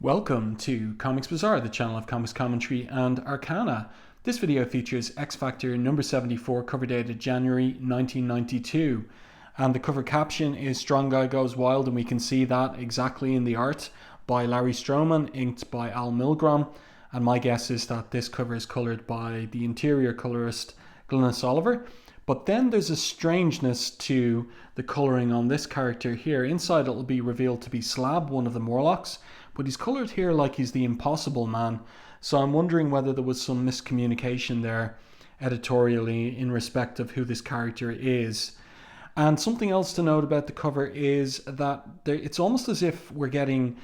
Welcome to Comics Bazaar, the channel of comics commentary and arcana. This video features X Factor number 74, cover dated January 1992. And the cover caption is "Strong Guy Goes Wild," and we can see that exactly in the art by Larry Stroman, inked by Milgrom. And my guess is that this cover is coloured by the interior colourist Villainous. But then there's a strangeness to the colouring on this character here. Inside it will be revealed to be Slab, one of the Morlocks, but he's coloured here like he's the Impossible Man. So I'm wondering whether there was some miscommunication there editorially in respect of who this character is. And something else to note about the cover is that it's almost as if we're getting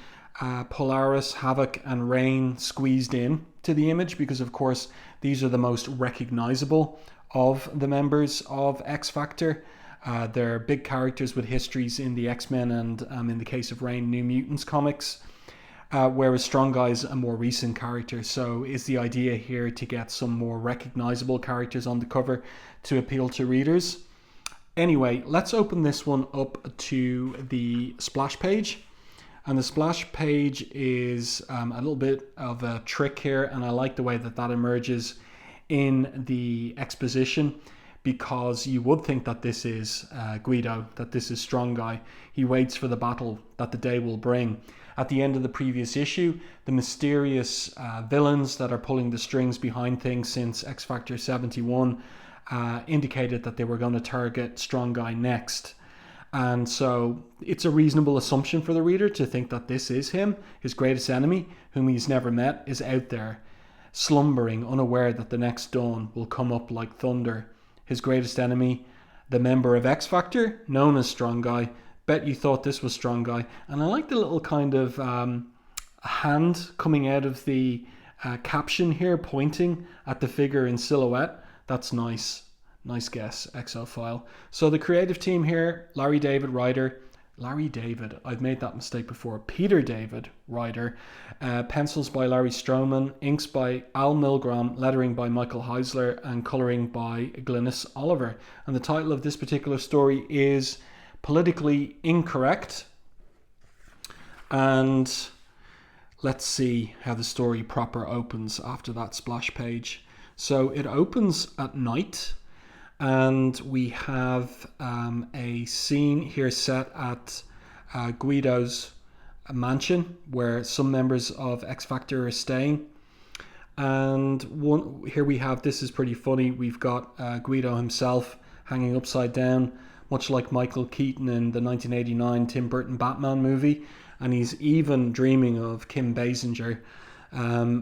Polaris, Havoc and Rain squeezed in to the image, because of course these are the most recognizable of the members of X Factor. They're big characters with histories in the X-Men and in the case of Rain, New Mutants comics. Whereas Strong Guy is a more recent character. So is the idea here to get some more recognizable characters on the cover to appeal to readers? Anyway, let's open this one up to the splash page. And the splash page is a little bit of a trick here, and I like the way that emerges in the exposition, because you would think that this is Guido, that this is Strong Guy. He waits for the battle that the day will bring. At the end of the previous issue, the mysterious villains that are pulling the strings behind things since X Factor 71 indicated that they were going to target Strong Guy next. And so it's a reasonable assumption for the reader to think that this is him. His greatest enemy, whom he's never met, is out there, slumbering, unaware that the next dawn will come up like thunder. His greatest enemy, the member of X Factor, known as Strong Guy. Bet you thought this was Strong Guy. And I like the little kind of hand coming out of the caption here, pointing at the figure in silhouette. That's nice. Nice guess, Exophile. So the creative team here: Larry David, I've made that mistake before. Peter David, writer. Pencils by Larry Stroman, inks by Milgrom, lettering by Michael Heisler, and colouring by Glynis Oliver. And the title of this particular story is Politically Incorrect. And let's see how the story proper opens after that splash page. So it opens at night, and we have a scene here set at Guido's mansion, where some members of X Factor are staying. And here we have, this is pretty funny, we've got Guido himself hanging upside down, much like Michael Keaton in the 1989 Tim Burton Batman movie. And he's even dreaming of Kim Basinger,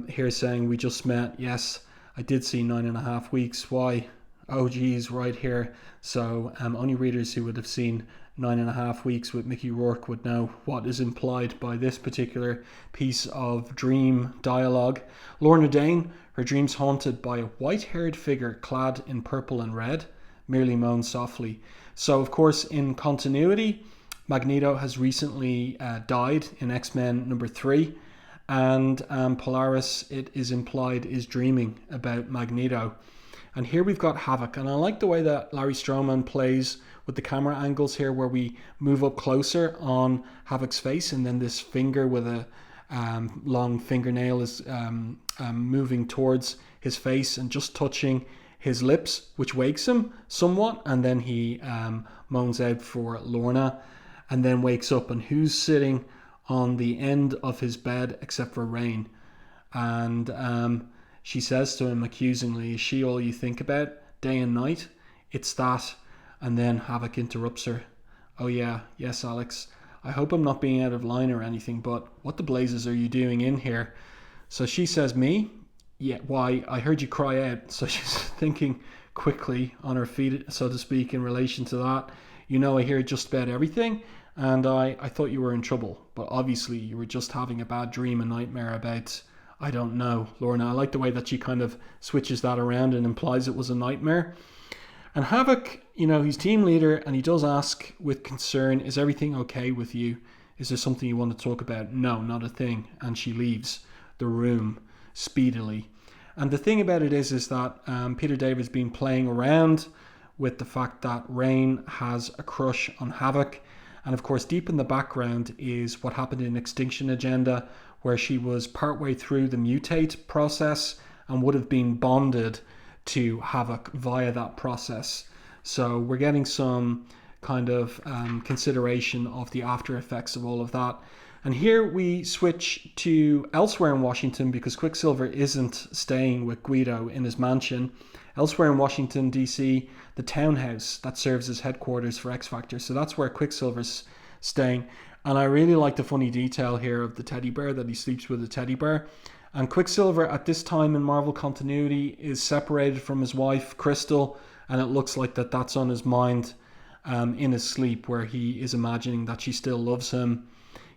here saying, "We just met. Yes, I did see 9.5 weeks. Why? Oh geez, right here." So only readers who would have seen 9.5 weeks with Mickey Rourke would know what is implied by this particular piece of dream dialogue. Lorna Dane, her dreams haunted by a white-haired figure clad in purple and red, merely moans softly. So of course, in continuity, Magneto has recently died in X-Men number 3, and Polaris, it is implied, is dreaming about Magneto. And here we've got Havoc, and I like the way that Larry Stroman plays with the camera angles here, where we move up closer on Havoc's face, and then this finger with a long fingernail is moving towards his face and just touching his lips, which wakes him somewhat, and then he moans out for Lorna, and then wakes up, and who's sitting on the end of his bed except for Rain? And she says to him accusingly, "Is she all you think about day and night?" "It's that." And then Havoc interrupts her. "Oh yeah, yes Alex, I hope I'm not being out of line or anything, but what the blazes are you doing in here?" So she says, "Me? Yeah, why, I heard you cry out." So she's thinking quickly on her feet, so to speak, in relation to that. "You know, I hear just about everything, and I thought you were in trouble, but obviously you were just having a bad dream, a nightmare about, I don't know, Lorna." I like the way that she kind of switches that around and implies it was a nightmare. And Havoc, you know, he's team leader, and he does ask with concern, "Is everything okay with you? Is there something you want to talk about?" "No, not a thing." And she leaves the room speedily. And the thing about it is that Peter David's been playing around with the fact that Rain has a crush on Havoc. And of course, deep in the background is what happened in Extinction Agenda, where she was partway through the mutate process and would have been bonded to Havoc via that process. So we're getting some kind of consideration of the after effects of all of that. And here we switch to elsewhere in Washington, because Quicksilver isn't staying with Guido in his mansion. Elsewhere in Washington, D.C., the townhouse that serves as headquarters for X Factor. So that's where Quicksilver's staying. And I really like the funny detail here of the teddy bear, that he sleeps with a teddy bear. And Quicksilver at this time in Marvel continuity is separated from his wife, Crystal, and it looks like that's on his mind in his sleep, where he is imagining that she still loves him.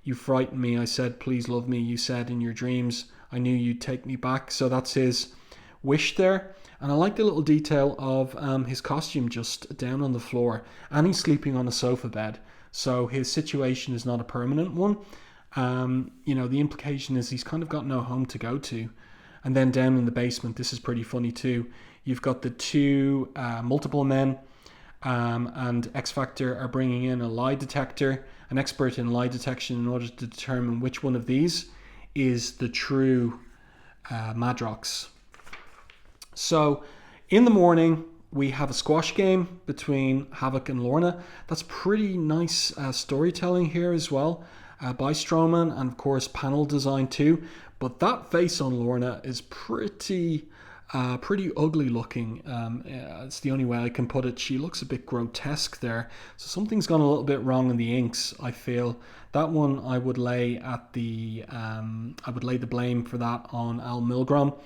You frightened me, I said, please love me. You said in your dreams, I knew you'd take me back. So that's his wish there. And I like the little detail of his costume just down on the floor. And he's sleeping on a sofa bed. So his situation is not a permanent one. The implication is he's kind of got no home to go to. And then down in the basement, this is pretty funny too. You've got the two multiple men. And X Factor are bringing in a lie detector, an expert in lie detection, in order to determine which one of these is the true Madrox. So in the morning, we have a squash game between Havoc and Lorna. That's pretty nice storytelling here as well by Stroman, and of course panel design too. But that face on Lorna is pretty ugly looking. It's the only way I can put it. She looks a bit grotesque there. So something's gone a little bit wrong in the inks, I feel. That one I would lay the blame for that on Al Milgrom.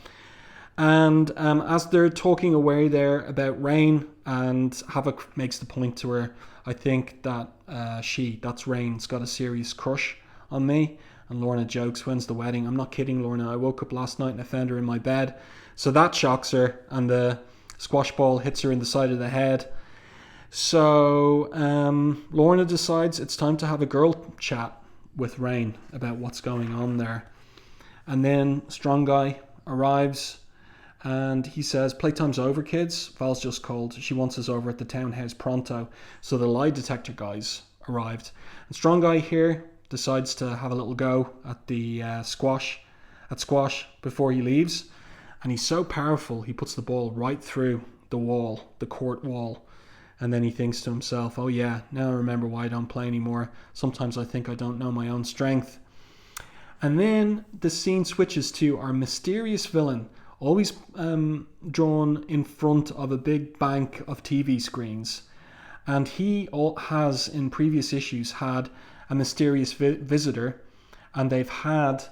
And as they're talking away there about Rain, and Havoc makes the point to her, I think that that's Rain's got a serious crush on me. And Lorna jokes, when's the wedding? I'm not kidding, Lorna. I woke up last night and I found her in my bed. So that shocks her, and the squash ball hits her in the side of the head. So Lorna decides it's time to have a girl chat with Rain about what's going on there. And then Strong Guy arrives, and he says, playtime's over, kids. Val's just called. She wants us over at the townhouse pronto. So the lie detector guys arrived. And Strong Guy here decides to have a little go at the squash before he leaves. And he's so powerful, he puts the ball right through the wall, the court wall. And then he thinks to himself, oh yeah, now I remember why I don't play anymore. Sometimes I think I don't know my own strength. And then the scene switches to our mysterious villain, always drawn in front of a big bank of TV screens. And he has, in previous issues, had a mysterious visitor, and they've had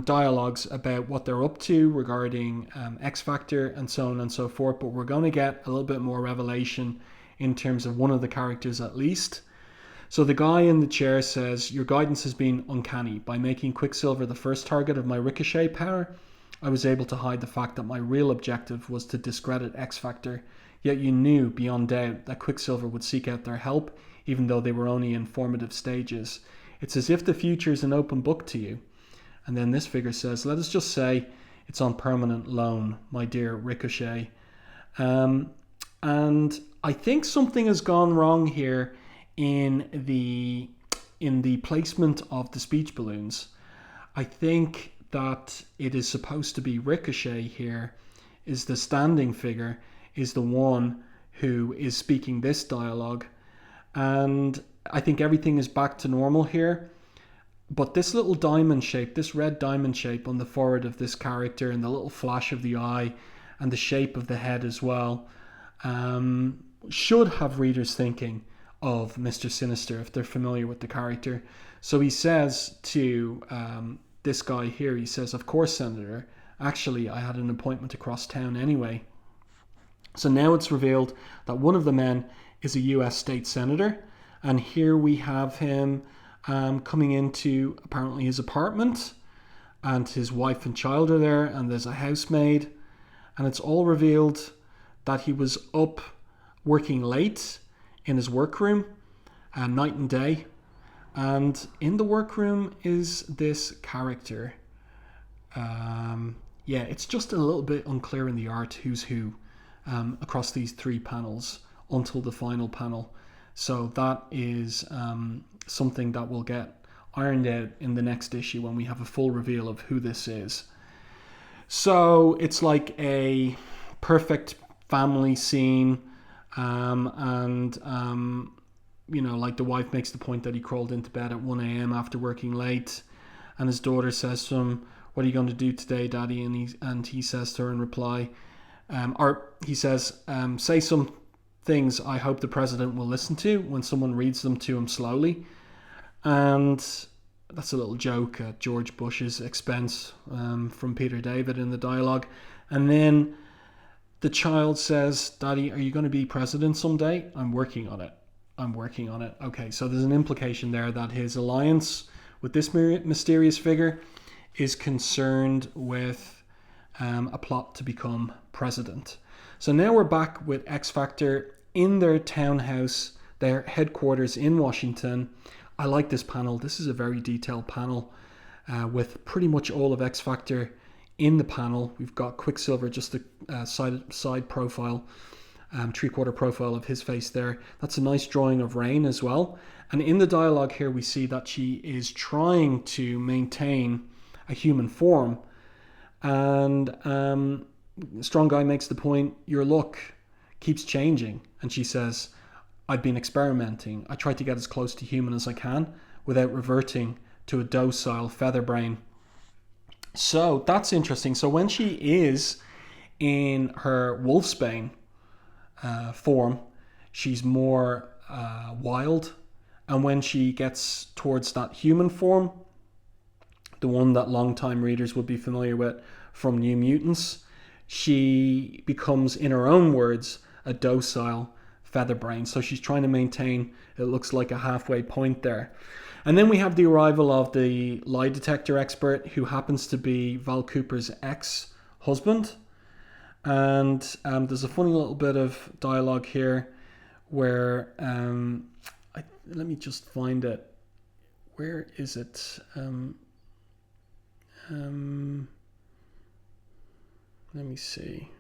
dialogues about what they're up to regarding X Factor and so on and so forth. But we're going to get a little bit more revelation in terms of one of the characters at least. So the guy in the chair says, your guidance has been uncanny. By making Quicksilver the first target of my ricochet power, I was able to hide the fact that my real objective was to discredit X Factor. Yet you knew beyond doubt that Quicksilver would seek out their help, even though they were only in formative stages. It's as if the future is an open book to you. And then this figure says, let us just say it's on permanent loan, my dear Ricochet. And I think something has gone wrong here in the placement of the speech balloons. I think that it is supposed to be Ricochet here, is the standing figure, is the one who is speaking this dialogue. And I think everything is back to normal here. But this little diamond shape, this red diamond shape on the forehead of this character, and the little flash of the eye and the shape of the head as well, should have readers thinking of Mr. Sinister if they're familiar with the character. So he says to this guy here, he says, of course, Senator, actually I had an appointment across town anyway. So now it's revealed that one of the men is a US state senator, and here we have him coming into apparently his apartment, and his wife and child are there, and there's a housemaid, and it's all revealed that he was up working late in his workroom, night and day. And in the workroom is this character. It's just a little bit unclear in the art who's who across these three panels until the final panel. So that is something that we'll get, ironed out in the next issue when we have a full reveal of who this is. So it's like a perfect family scene, like the wife makes the point that he crawled into bed at 1 a.m. after working late, and his daughter says to him, "What are you going to do today, Daddy?" And he says to her in reply, "Say some things I hope the president will listen to," when someone reads them to him slowly. And that's a little joke at George Bush's expense, from Peter David in the dialogue. And then the child says, "Daddy, are you going to be president someday?" "I'm working on it. I'm working on it." Okay, so there's an implication there that his alliance with this mysterious figure is concerned with a plot to become president. So now we're back with X Factor in their townhouse, their headquarters in Washington. I like this panel. This is a very detailed panel with pretty much all of X Factor in the panel. We've got Quicksilver, just a side profile, three-quarter profile of his face there. That's a nice drawing of Rain as well. And in the dialogue here, we see that she is trying to maintain a human form. And Strong Guy makes the point, "Your look keeps changing." And she says, "I've been experimenting. I try to get as close to human as I can without reverting to a docile feather brain." So that's interesting. So when she is in her wolfsbane form, she's more wild. And when she gets towards that human form, the one that long-time readers would be familiar with from New Mutants, she becomes, in her own words, a docile feather brain. So she's trying to maintain, it looks like, a halfway point there. And then we have the arrival of the lie detector expert, who happens to be Val Cooper's ex-husband. And there's a funny little bit of dialogue here where let me just find it. Where is it? Let me see.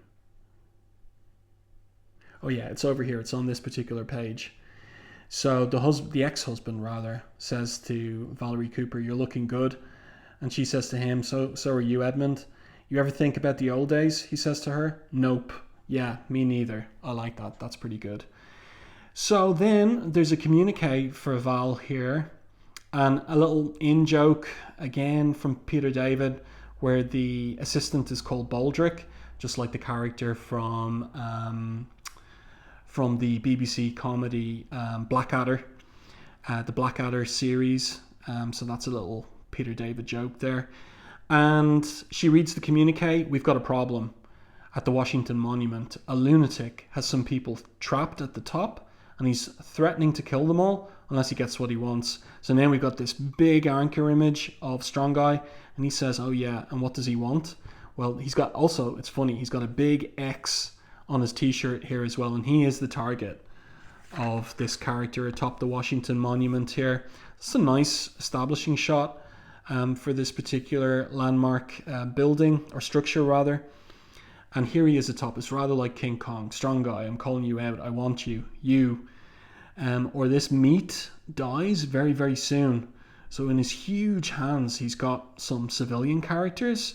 Oh yeah, it's over here. It's on this particular page. So the ex-husband rather says to Valerie Cooper, "You're looking good." And she says to him, so are you, Edmund. "You ever think about the old days?" he says to her. "Nope." "Yeah, me neither." I like that. That's pretty good. So then there's a communique for Val here, and a little in-joke again from Peter David, where the assistant is called Baldrick, just like the character from the BBC comedy Blackadder, the Blackadder series. So that's a little Peter David joke there. And she reads the communique. "We've got a problem at the Washington Monument. A lunatic has some people trapped at the top, and he's threatening to kill them all unless he gets what he wants." So now we've got this big anchor image of Strong Guy, and he says, "Oh yeah, and what does he want?" Well, he's got also, it's funny, he's got a big X on his t-shirt here as well, and he is the target of this character atop the Washington Monument here. It's a nice establishing shot for this particular landmark building, or structure rather. And here he is atop. It's rather like King Kong. "Strong Guy, I'm calling you out. I want you. Or this meat dies very, very soon." So in his huge hands, he's got some civilian characters.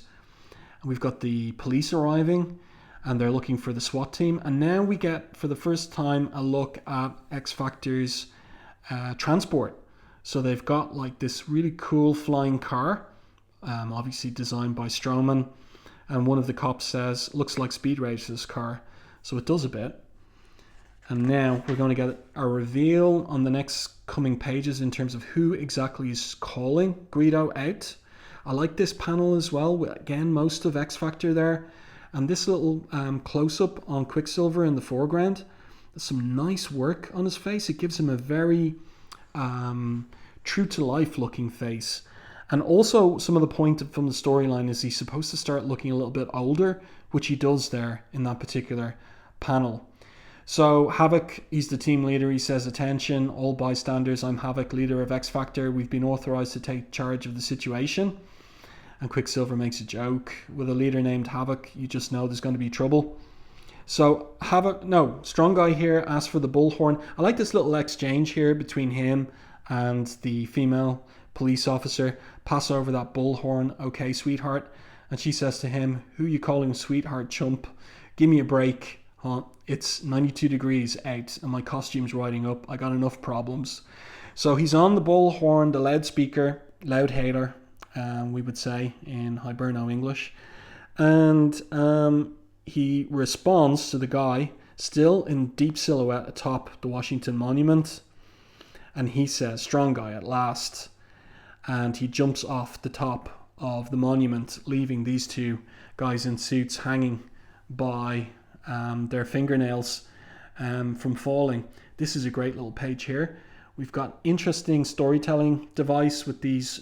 And we've got the police arriving, and they're looking for the SWAT team. And now we get, for the first time, a look at X Factor's transport. So they've got like this really cool flying car, obviously designed by Stroman. And one of the cops says, "Looks like Speed Racer's car." So it does a bit. And now we're going to get a reveal on the next coming pages in terms of who exactly is calling Greedo out. I like this panel as well, with, again, most of X Factor there. And this little close-up on Quicksilver in the foreground. There's some nice work on his face. It gives him a very true-to-life looking face. And also, some of the point from the storyline is he's supposed to start looking a little bit older, which he does there in that particular panel. So Havoc, he's the team leader. He says, "Attention, all bystanders. I'm Havoc, leader of X Factor. We've been authorized to take charge of the situation." And Quicksilver makes a joke. With a leader named Havoc, you just know there's going to be trouble. So Strong Guy here asks for the bullhorn. I like this little exchange here between him and the female police officer. Pass over that bullhorn, okay, sweetheart? And she says to him, who you calling sweetheart, chump? Give me a break. Huh? It's 92 degrees out and my costume's riding up. I got enough problems. So he's on the bullhorn, the loudspeaker, loud hater, we would say in Hiberno English. And he responds to the guy, still in deep silhouette atop the Washington Monument. And he says, strong guy at last. And he jumps off the top of the monument, leaving these two guys in suits hanging by their fingernails from falling. This is a great little page here. We've got interesting storytelling device with these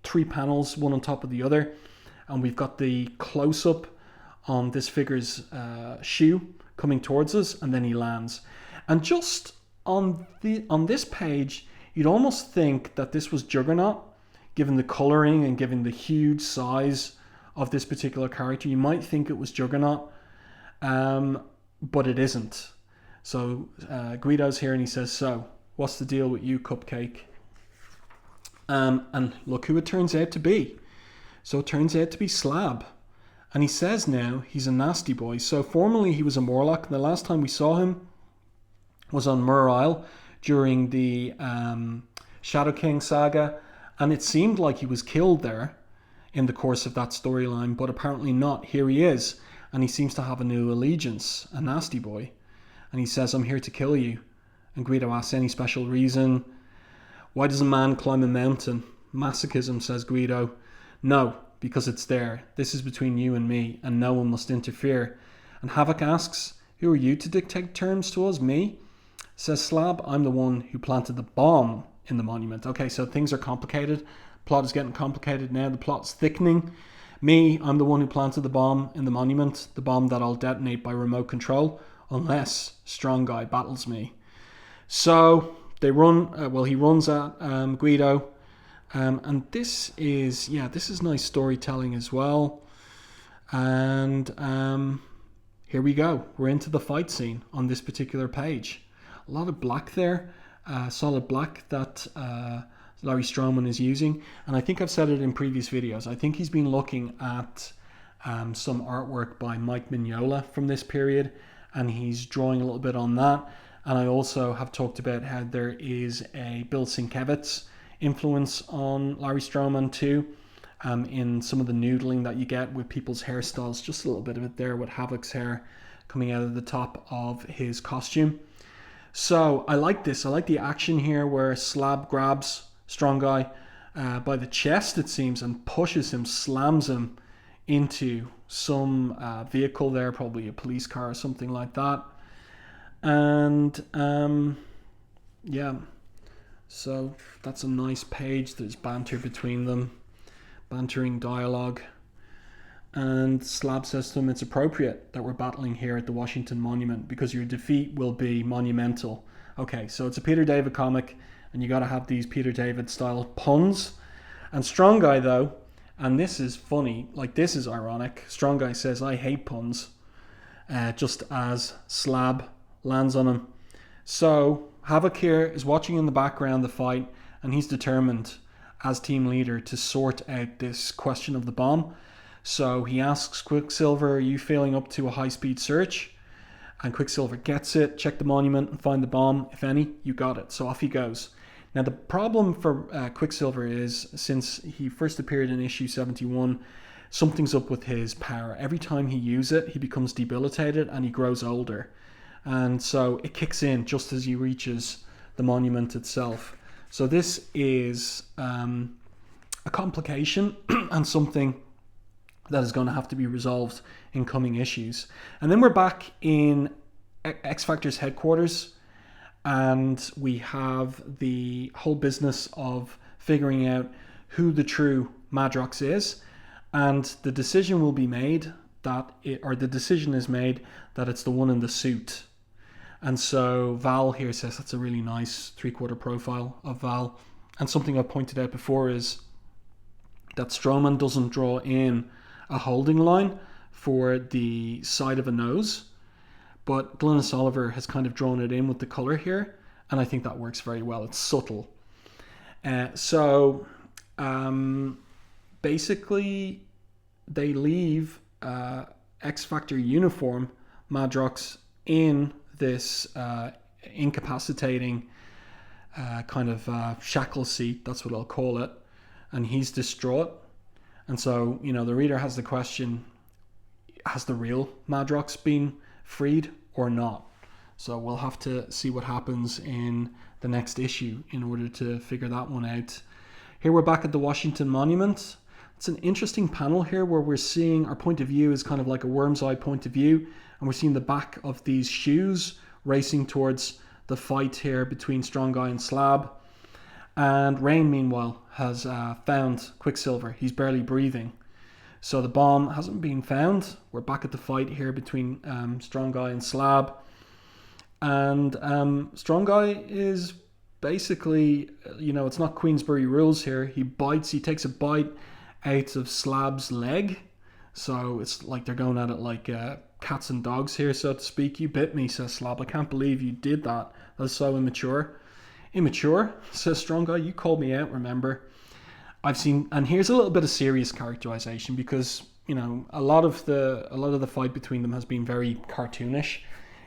three panels, one on top of the other. And we've got the close-up on this figure's shoe coming towards us, and then he lands. And just on this page, you'd almost think that this was Juggernaut, given the colouring and given the huge size of this particular character. You might think it was Juggernaut, but it isn't. So Guido's here and he says, so, what's the deal with you, Cupcake? And look who it turns out to be. So it turns out to be Slab. And he says now he's a nasty boy. So formerly he was a Morlock. And the last time we saw him was on Mur Isle during the Shadow King saga. And it seemed like he was killed there in the course of that storyline. But apparently not. Here he is. And he seems to have a new allegiance. A nasty boy. And he says, I'm here to kill you. And Guido asks, any special reason? Why does a man climb a mountain? Masochism, says Guido. No, because it's there. This is between you and me, and no one must interfere. And Havoc asks, who are you to dictate terms to us? Me? Says Slab, I'm the one who planted the bomb in the monument. Okay, so things are complicated. Plot is getting complicated now. The plot's thickening. Me, I'm the one who planted the bomb in the monument. The bomb that I'll detonate by remote control, unless Strong Guy battles me. So they run, he runs at Guido. And this is nice storytelling as well. And here we go. We're into the fight scene on this particular page. A lot of black there, solid black that Larry Stroman is using. And I think I've said it in previous videos. I think he's been looking at some artwork by Mike Mignola from this period, and he's drawing a little bit on that. And I also have talked about how there is a Bill Sienkiewicz influence on Larry Stroman too, in some of the noodling that you get with people's hairstyles. Just a little bit of it there with Havoc's hair coming out of the top of his costume. So I like this. I like the action here where Slab grabs Strong Guy by the chest, it seems, and pushes him, slams him into some vehicle there, probably a police car or something like that. And so that's a nice page. There's banter between them, bantering dialogue. And Slab says to him, it's appropriate that we're battling here at the Washington Monument because your defeat will be monumental. Okay, so it's a Peter David comic, and you got to have these Peter David style puns. And Strong Guy, though, and this is funny, like this is ironic. Strong Guy says, I hate puns, just as Slab lands on him. So Havoc here is watching in the background the fight, and he's determined as team leader to sort out this question of the bomb. So he asks Quicksilver, are you feeling up to a high-speed search? And Quicksilver gets it, check the monument and find the bomb. If any, you got it. So off he goes. Now the problem for Quicksilver is, since he first appeared in issue 71, something's up with his power. Every time he uses it, he becomes debilitated and he grows older. And so it kicks in just as he reaches the monument itself. So this is a complication and something that is going to have to be resolved in coming issues. And then we're back in X-Factor's headquarters, and we have the whole business of figuring out who the true Madrox is, and the decision will be made that the decision is made that it's the one in the suit. And so Val here says that's a really nice 3/4 profile of Val. And something I pointed out before is that Stroman doesn't draw in a holding line for the side of a nose, but Glynis Oliver has kind of drawn it in with the color here, and I think that works very well. It's subtle. So basically, they leave X Factor uniform Madrox in this incapacitating kind of shackle seat. That's what I'll call it. And he's distraught. And so, the reader has the question, has the real Madrox been freed or not? So we'll have to see what happens in the next issue in order to figure that one out. Here we're back at the Washington Monument. It's an interesting panel here where we're seeing our point of view is kind of like a worm's eye point of view, and we're seeing the back of these shoes racing towards the fight here between Strong Guy and Slab. And Rain, meanwhile, has found Quicksilver. He's barely breathing. So the bomb hasn't been found. We're back at the fight here between Strong Guy and Slab. And Strong Guy is basically, it's not Queensberry rules here. He takes a bite out of Slab's leg. So it's like they're going at it like cats and dogs here, so to speak. You bit me, says Slab. I can't believe you did that. That's so immature. Immature, says Strong Guy. You called me out, remember? And here's a little bit of serious characterization because, a lot of the fight between them has been very cartoonish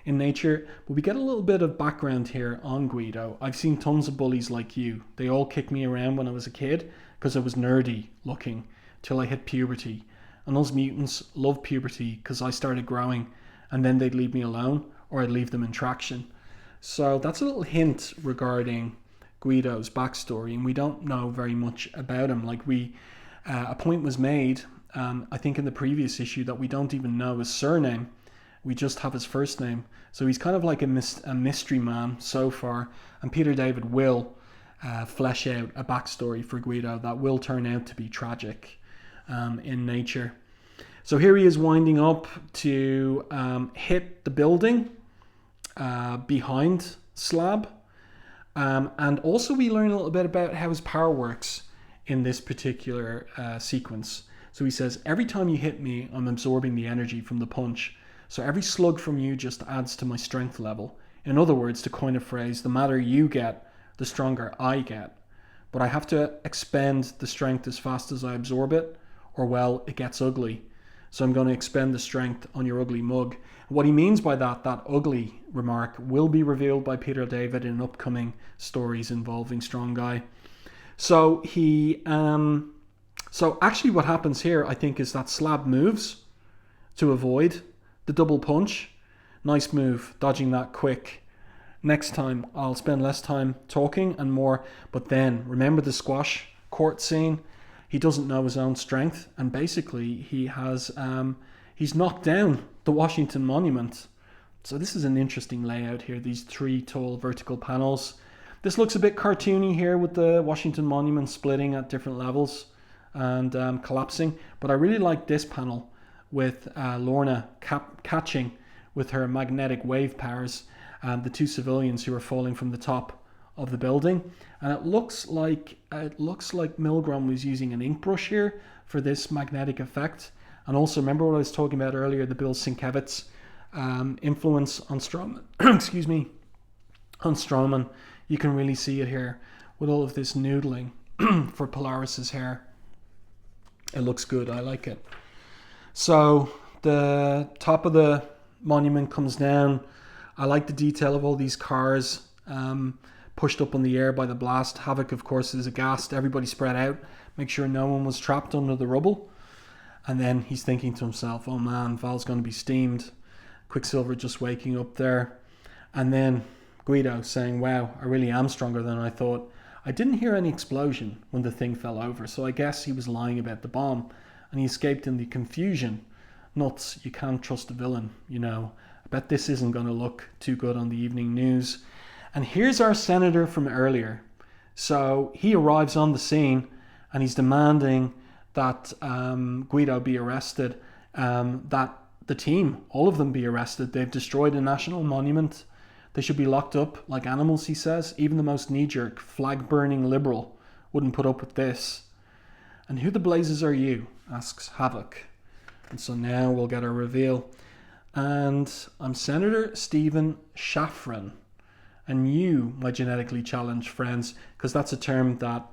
in nature, but we get a little bit of background here on Guido. I've seen tons of bullies like you. They all kicked me around when I was a kid because I was nerdy looking till I hit puberty. And those mutants love puberty because I started growing and then they'd leave me alone or I'd leave them in traction. So that's a little hint regarding Guido's backstory, and we don't know very much about him. Like a point was made, I think in the previous issue, that we don't even know his surname. We just have his first name. So he's kind of like a mystery man so far, and Peter David will flesh out a backstory for Guido that will turn out to be tragic in nature. So here he is winding up to hit the building behind Slab. And also we learn a little bit about how his power works in this particular sequence. So he says, every time you hit me, I'm absorbing the energy from the punch. So every slug from you just adds to my strength level. In other words, to coin a phrase, the madder you get, the stronger I get. But I have to expend the strength as fast as I absorb it, or well, it gets ugly. So I'm going to expend the strength on your ugly mug. What he means by that ugly remark, will be revealed by Peter David in upcoming stories involving Strong Guy. So so actually what happens here, I think, is that Slab moves to avoid the double punch. Nice move, dodging that quick. Next time, I'll spend less time talking and more. But then, remember the squash court scene? He doesn't know his own strength, and basically he's knocked down the Washington Monument. So this is an interesting layout here, these three tall vertical panels. This looks a bit cartoony here with the Washington Monument splitting at different levels and collapsing. But I really like this panel with Lorna catching with her magnetic wave powers the two civilians who are falling from the top of the building. And it looks like Milgrom was using an ink brush here for this magnetic effect. And also, remember what I was talking about earlier, the Bill Sienkiewicz influence on Stroman. Excuse me, on Stroman. You can really see it here with all of this noodling for Polaris's hair. It looks good. I like it. So the top of the monument comes down. I like the detail of all these cars pushed up on the air by the blast. Havoc, of course, is aghast. Everybody spread out. Make sure no one was trapped under the rubble. And then he's thinking to himself, oh man, Val's going to be steamed. Quicksilver just waking up there. And then Guido saying, wow, I really am stronger than I thought. I didn't hear any explosion when the thing fell over, so I guess he was lying about the bomb. And he escaped in the confusion. Nuts, you can't trust a villain, I bet this isn't going to look too good on the evening news. And here's our senator from earlier. So he arrives on the scene and he's demanding that Guido be arrested, that the team, all of them, be arrested. They've destroyed a national monument. They should be locked up like animals, he says. Even the most knee-jerk, flag-burning liberal wouldn't put up with this. And who the blazes are you? Asks Havoc. And so now we'll get our reveal. And I'm Senator Stephen Shafran. and you, my genetically challenged friends, because that's a term that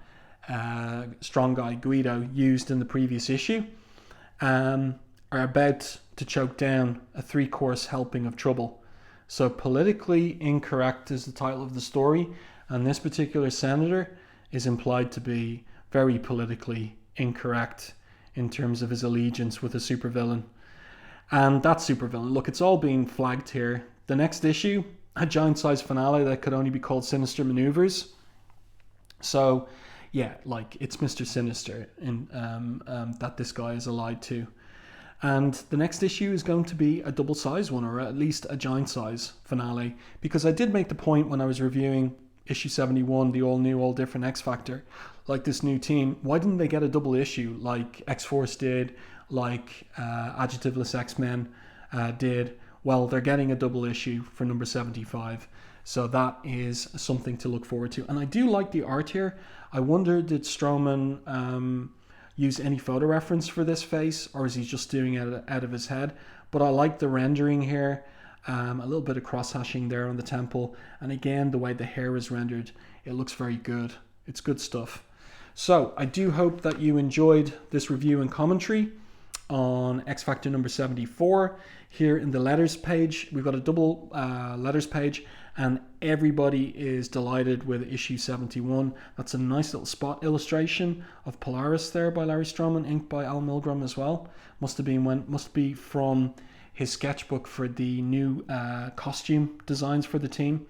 strong guy Guido used in the previous issue, are about to choke down a 3-course helping of trouble. So politically incorrect is the title of the story, and this particular senator is implied to be very politically incorrect in terms of his allegiance with a supervillain. And that supervillain, look, it's all being flagged here. The next issue, a giant-sized finale that could only be called Sinister Maneuvers. So, yeah, like, it's Mr. Sinister in, that this guy is allied to. And the next issue is going to be a double-size one, or at least a giant-size finale. Because I did make the point when I was reviewing issue 71, the all-new, all-different X-Factor, like this new team, why didn't they get a double issue like X-Force did, like Adjectiveless X-Men did? Well, they're getting a double issue for number 75. So that is something to look forward to. And I do like the art here. I wonder, did Stroman use any photo reference for this face, or is he just doing it out of his head? But I like the rendering here. A little bit of cross-hashing there on the temple. And again, the way the hair is rendered, it looks very good. It's good stuff. So I do hope that you enjoyed this review and commentary on X-Factor number 74. Here in the letters page, we've got a double letters page, and everybody is delighted with issue 71. That's a nice little spot illustration of Polaris there by Larry Stroman, inked by Al Milgrom as well. Must be from his sketchbook for the new costume designs for the team,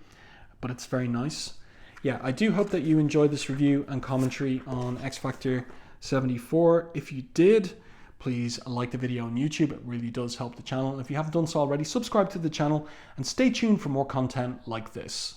but it's very nice. Yeah, I do hope that you enjoyed this review and commentary on X-Factor 74. If you did, please like the video on YouTube. It really does help the channel. And if you haven't done so already, subscribe to the channel and stay tuned for more content like this.